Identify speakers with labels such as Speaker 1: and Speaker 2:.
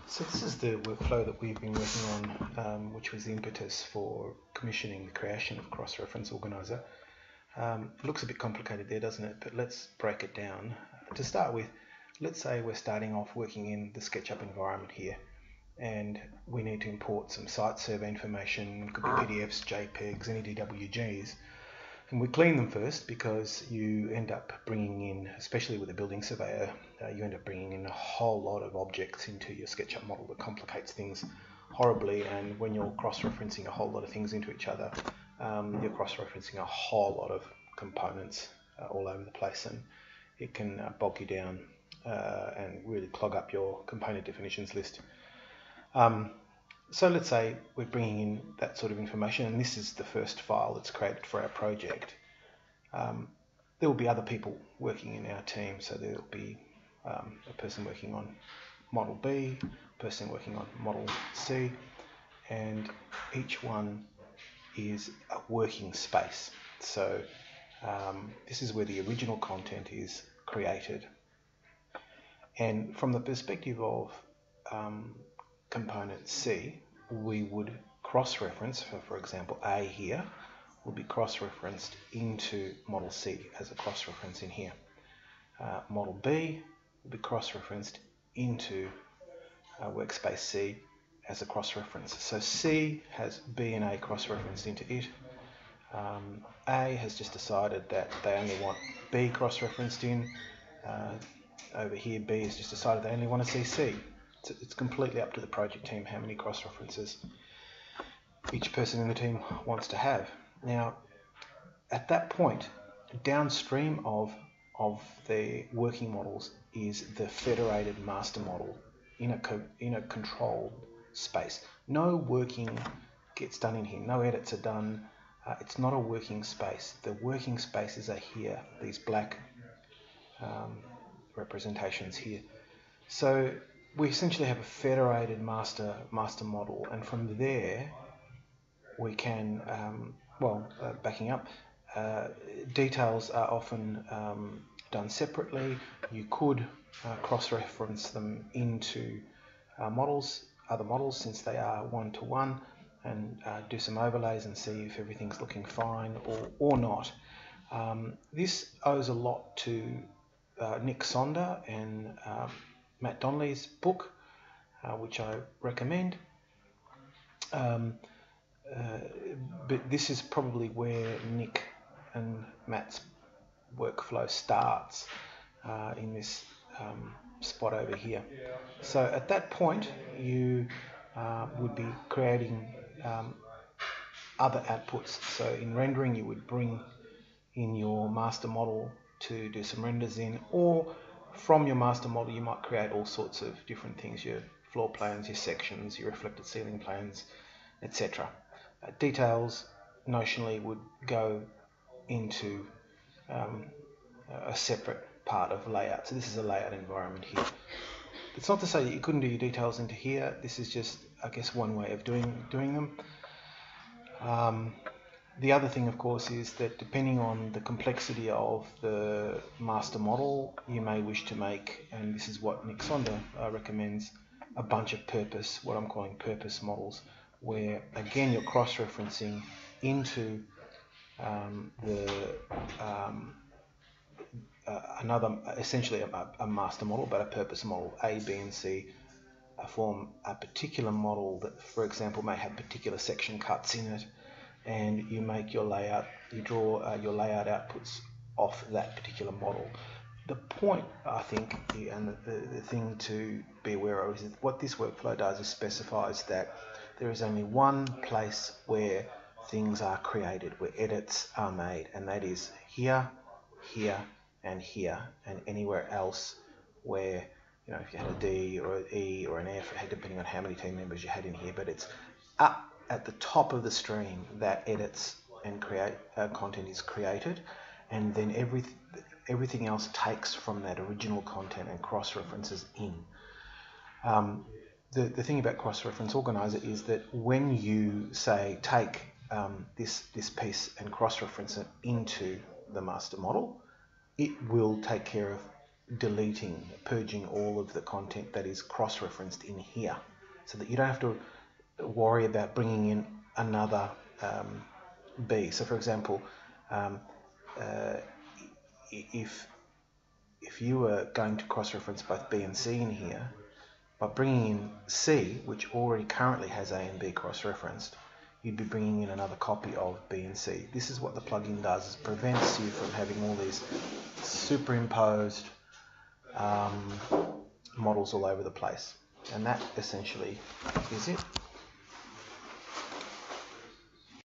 Speaker 1: So this is the workflow that we've been working on, which was the impetus for commissioning the creation of Cross-Reference Organizer. It looks a bit complicated there, doesn't it? But let's break it down. To start with, let's say we're starting off working in the SketchUp environment here, and we need to import some site survey information. It could be PDFs, JPEGs, any DWGs. And we clean them first because you end up bringing in, especially with a building surveyor, you end up bringing in a whole lot of objects into your SketchUp model that complicates things horribly. And when you're cross-referencing a whole lot of things into each other, you're cross-referencing a whole lot of components all over the place, and it can bog you down and really clog up your component definitions list. So let's say we're bringing in that sort of information, and this is the first file that's created for our project. There will be other people working in our team, so there will be a person working on model B, a person working on model C, and each one is a working space. So this is where the original content is created. And from the perspective of component C, we would cross-reference, for example, A here will be cross-referenced into model C as a cross-reference in here. Model B will be cross-referenced into workspace C as a cross-reference. So C has B and A cross-referenced into it. A has just decided that they only want B cross-referenced in. Over here, B has just decided they only want to see C. It's completely up to the project team how many cross-references each person in the team wants to have. Now, at that point, downstream of the working models is the federated master model in a controlled space. No working gets done in here. No edits are done. It's not a working space. The working spaces are here. These black representations here. So we essentially have a federated master model, and from there we can, backing up, details are often done separately. You could cross-reference them into other models, since they are one-to-one, and do some overlays and see if everything's looking fine or not. This owes a lot to Nick Sonder and Matt Donnelly's book, which I recommend. But this is probably where Nick and Matt's workflow starts, in this spot over here. So at that point, you would be creating other outputs. So in rendering, you would bring in your master model to do some renders in, or from your master model you might create all sorts of different things, your floor plans, your sections, your reflected ceiling plans, etc. Details notionally would go into a separate part of layout. So this is a layout environment here. It's not to say that you couldn't do your details into here. This is just, I guess, one way of doing them. The other thing, of course, is that depending on the complexity of the master model, you may wish to make, and this is what Nick Sonder recommends, a bunch of what I'm calling purpose models, where again you're cross-referencing into essentially a master model, but a purpose model. A, B, and C form a particular model that, for example, may have particular section cuts in it, and you make your layout, you draw your layout outputs off that particular model. The point, I think, and the thing to be aware of, is that what this workflow does is specifies that there is only one place where things are created, where edits are made, and that is here, here, and here, and anywhere else where, if you had a D or an E or an F, depending on how many team members you had in here, but it's up at the top of the stream that edits and content is created, and then everything else takes from that original content and cross-references in. The thing about cross-reference organizer is that when you say take this piece and cross-reference it into the master model, it will take care of deleting, purging all of the content that is cross-referenced in here, so that you don't have to worry about bringing in another B. So for example, if you were going to cross-reference both B and C in here, by bringing in C, which already currently has A and B cross-referenced, you'd be bringing in another copy of B and C. This is what the plugin does, is prevents you from having all these superimposed models all over the place. And that essentially is it.